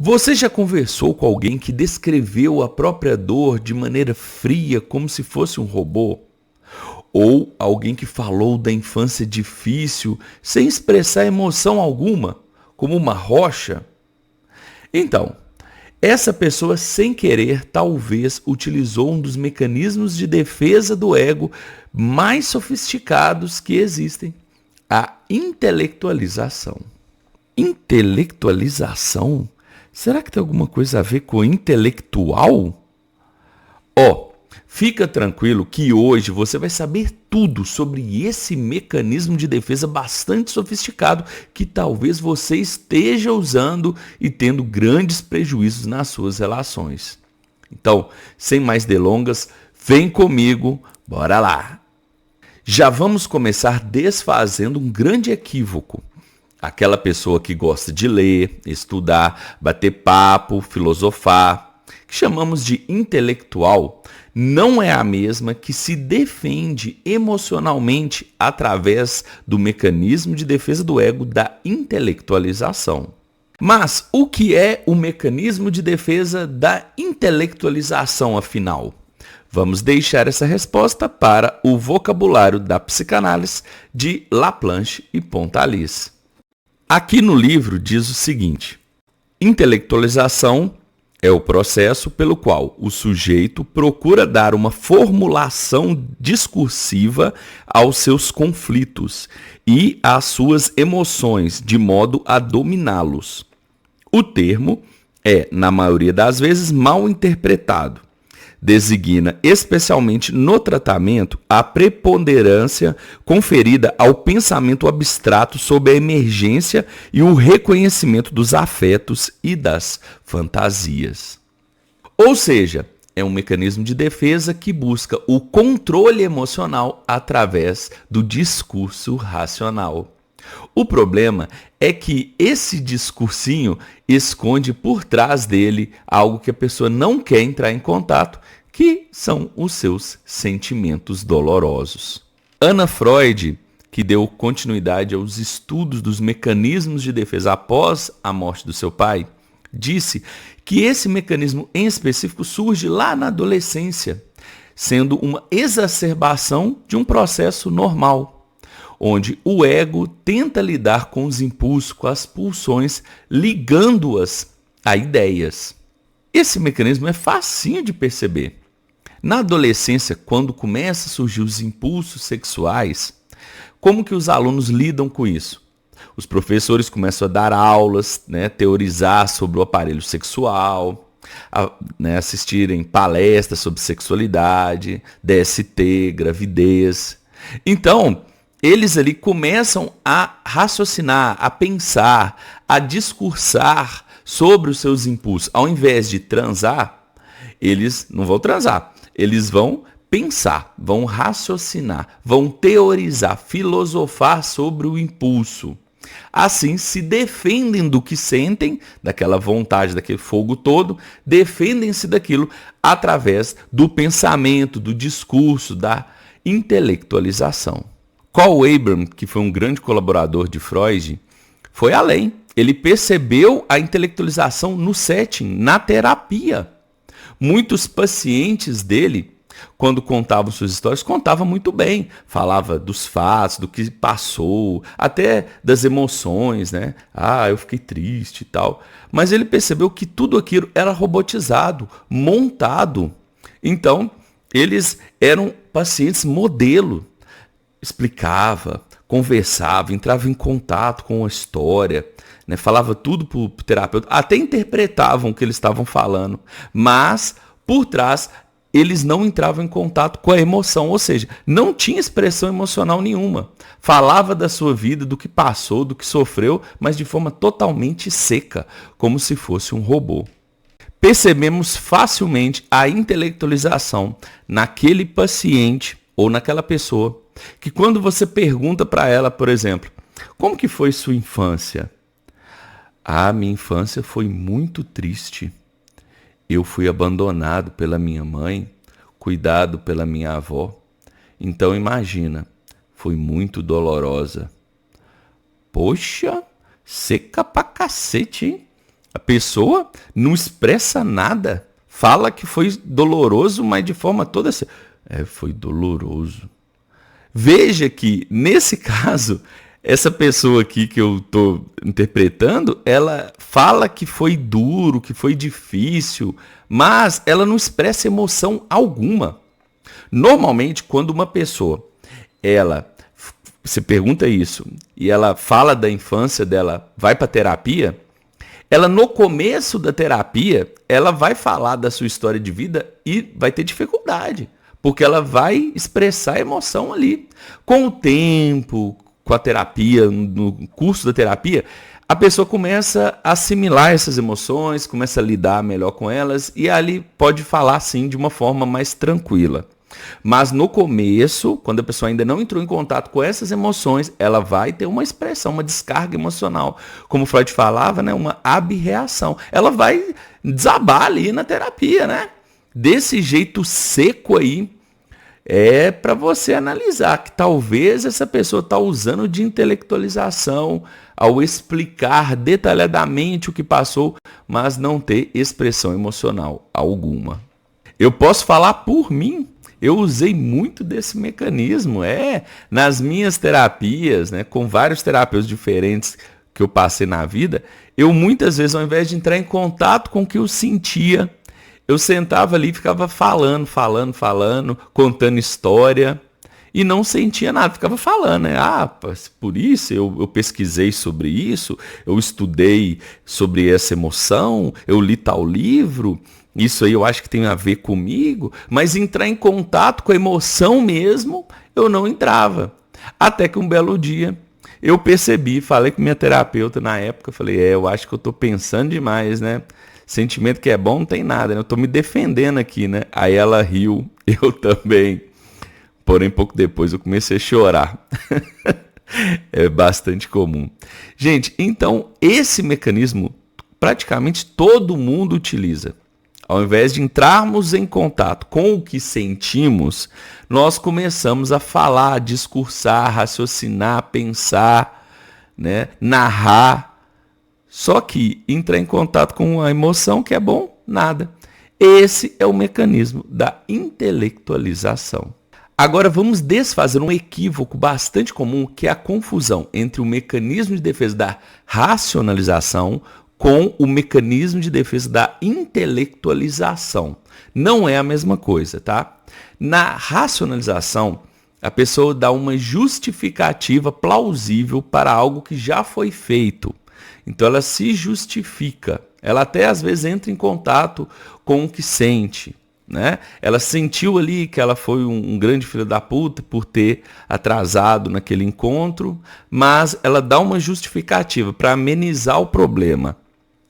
Você já conversou com alguém que descreveu a própria dor de maneira fria, como se fosse um robô? Ou alguém que falou da infância difícil, sem expressar emoção alguma, como uma rocha? Então, essa pessoa, sem querer, talvez utilizou um dos mecanismos de defesa do ego mais sofisticados que existem: a intelectualização. Intelectualização? Será que tem alguma coisa a ver com intelectual? Fica tranquilo que hoje você vai saber tudo sobre esse mecanismo de defesa bastante sofisticado que talvez você esteja usando e tendo grandes prejuízos nas suas relações. Então, sem mais delongas, vem comigo, bora lá! Já vamos começar desfazendo um grande equívoco. Aquela pessoa que gosta de ler, estudar, bater papo, filosofar, que chamamos de intelectual, não é a mesma que se defende emocionalmente através do mecanismo de defesa do ego da intelectualização. Mas o que é o mecanismo de defesa da intelectualização, afinal? Vamos deixar essa resposta para o vocabulário da psicanálise de Laplanche e Pontalis. Aqui no livro diz o seguinte: intelectualização é o processo pelo qual o sujeito procura dar uma formulação discursiva aos seus conflitos e às suas emoções, de modo a dominá-los. O termo é, na maioria das vezes, mal interpretado. Designa, especialmente no tratamento, a preponderância conferida ao pensamento abstrato sobre a emergência e o reconhecimento dos afetos e das fantasias. Ou seja, é um mecanismo de defesa que busca o controle emocional através do discurso racional. O problema é que esse discursinho esconde por trás dele algo que a pessoa não quer entrar em contato, que são os seus sentimentos dolorosos. Anna Freud, que deu continuidade aos estudos dos mecanismos de defesa após a morte do seu pai, disse que esse mecanismo em específico surge lá na adolescência, sendo uma exacerbação de um processo normal, onde o ego tenta lidar com os impulsos, com as pulsões, ligando-as a ideias. Esse mecanismo é facinho de perceber. Na adolescência, quando começam a surgir os impulsos sexuais, como que os alunos lidam com isso? Os professores começam a dar aulas, teorizar sobre o aparelho sexual, assistirem palestras sobre sexualidade, DST, gravidez. Então, eles ali começam a raciocinar, a pensar, a discursar sobre os seus impulsos. Ao invés de transar, eles não vão transar, eles vão pensar, vão raciocinar, vão teorizar, filosofar sobre o impulso. Assim, se defendem do que sentem, daquela vontade, daquele fogo todo, defendem-se daquilo através do pensamento, do discurso, da intelectualização. Carl Abraham, que foi um grande colaborador de Freud, foi além. Ele percebeu a intelectualização no setting, na terapia. Muitos pacientes dele, quando contavam suas histórias, contavam muito bem. Falava dos fatos, do que passou, até das emoções, eu fiquei triste e tal. Mas ele percebeu que tudo aquilo era robotizado, montado. Então, eles eram pacientes modelo. Explicava, conversava, entrava em contato com a história, falava tudo para o terapeuta, até interpretavam o que eles estavam falando, mas por trás eles não entravam em contato com a emoção, ou seja, não tinha expressão emocional nenhuma. Falava da sua vida, do que passou, do que sofreu, mas de forma totalmente seca, como se fosse um robô. Percebemos facilmente a intelectualização naquele paciente ou naquela pessoa que quando você pergunta para ela, por exemplo, como que foi sua infância? Minha infância foi muito triste. Eu fui abandonado pela minha mãe, cuidado pela minha avó. Então imagina, foi muito dolorosa. Poxa, seca pra cacete, hein? A pessoa não expressa nada. Fala que foi doloroso, mas de forma toda assim. Foi doloroso. Veja que, nesse caso, essa pessoa aqui que eu estou interpretando, ela fala que foi duro, que foi difícil, mas ela não expressa emoção alguma. Normalmente, quando uma pessoa, você pergunta isso, e ela fala da infância dela, vai para terapia, ela no começo da terapia, ela vai falar da sua história de vida e vai ter dificuldade, porque ela vai expressar emoção ali. Com o tempo, com a terapia, no curso da terapia, a pessoa começa a assimilar essas emoções, começa a lidar melhor com elas e ali pode falar sim de uma forma mais tranquila. Mas no começo, quando a pessoa ainda não entrou em contato com essas emoções, ela vai ter uma expressão, uma descarga emocional. Como Freud falava, né, uma abreação. Ela vai desabar ali na terapia, né? Desse jeito seco aí, é para você analisar que talvez essa pessoa está usando de intelectualização ao explicar detalhadamente o que passou, mas não ter expressão emocional alguma. Eu posso falar por mim. Eu usei muito desse mecanismo, nas minhas terapias, né, com vários terapeutas diferentes que eu passei na vida, eu muitas vezes, ao invés de entrar em contato com o que eu sentia, eu sentava ali e ficava falando, contando história e não sentia nada, ficava falando, né? Por isso eu pesquisei sobre isso, eu estudei sobre essa emoção, eu li tal livro. Isso aí eu acho que tem a ver comigo, mas entrar em contato com a emoção mesmo, eu não entrava. Até que um belo dia eu percebi, falei com minha terapeuta na época, falei, eu acho que eu estou pensando demais, né? Sentimento que é bom não tem nada, né? Eu estou me defendendo aqui, né? Aí ela riu, eu também. Porém, pouco depois eu comecei a chorar. É bastante comum. Gente, então esse mecanismo praticamente todo mundo utiliza. Ao invés de entrarmos em contato com o que sentimos, nós começamos a falar, discursar, raciocinar, pensar, né, narrar. Só que entrar em contato com a emoção, que é bom, nada. Esse é o mecanismo da intelectualização. Agora vamos desfazer um equívoco bastante comum, que é a confusão entre o mecanismo de defesa da racionalização com o mecanismo de defesa da intelectualização. Não é a mesma coisa, tá? Na racionalização, a pessoa dá uma justificativa plausível para algo que já foi feito. Então ela se justifica. Ela até às vezes entra em contato com o que sente, né? Ela sentiu ali que ela foi um grande filho da puta por ter atrasado naquele encontro, mas ela dá uma justificativa para amenizar o problema.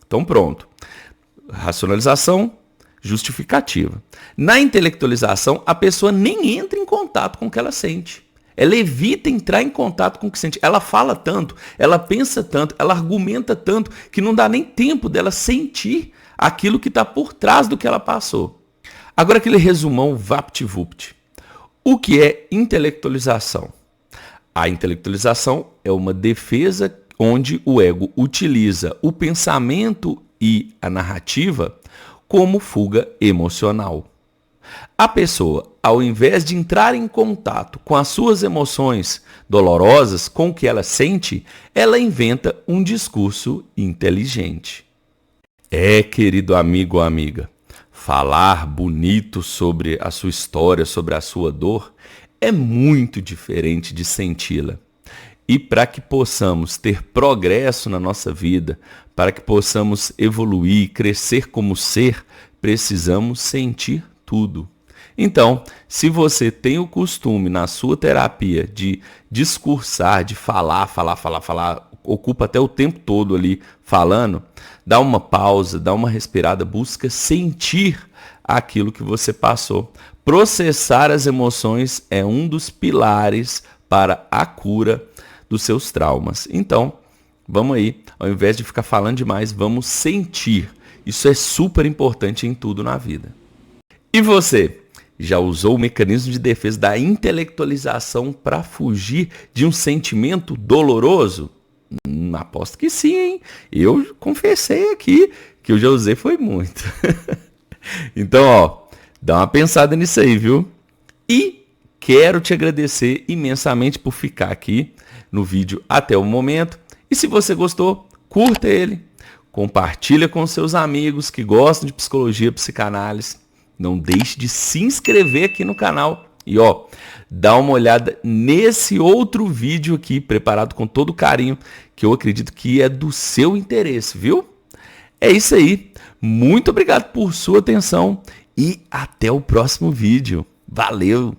Então pronto, racionalização, justificativa. Na intelectualização, a pessoa nem entra em contato com o que ela sente. Ela evita entrar em contato com o que sente. Ela fala tanto, ela pensa tanto, ela argumenta tanto, que não dá nem tempo dela sentir aquilo que está por trás do que ela passou. Agora aquele resumão vapt-vupt. O que é intelectualização? A intelectualização é uma defesa onde o ego utiliza o pensamento e a narrativa como fuga emocional. A pessoa, ao invés de entrar em contato com as suas emoções dolorosas, com o que ela sente, ela inventa um discurso inteligente. Querido amigo ou amiga, falar bonito sobre a sua história, sobre a sua dor, é muito diferente de senti-la. E para que possamos ter progresso na nossa vida, para que possamos evoluir, crescer como ser, precisamos sentir tudo. Então, se você tem o costume na sua terapia de discursar, de falar, ocupa até o tempo todo ali falando, dá uma pausa, dá uma respirada, busca sentir aquilo que você passou. Processar as emoções é um dos pilares para a cura dos seus traumas. Então, vamos aí, ao invés de ficar falando demais, vamos sentir. Isso é super importante em tudo na vida. E você, já usou o mecanismo de defesa da intelectualização para fugir de um sentimento doloroso? Aposto que sim, hein? Eu confessei aqui que eu já usei foi muito. Então, ó, dá uma pensada nisso aí, viu? E quero te agradecer imensamente por ficar aqui no vídeo até o momento. E se você gostou, curta ele, compartilha com seus amigos que gostam de psicologia e psicanálise. Não deixe de se inscrever aqui no canal. E ó, dá uma olhada nesse outro vídeo aqui, preparado com todo carinho, que eu acredito que é do seu interesse, viu? É isso aí. Muito obrigado por sua atenção e até o próximo vídeo. Valeu!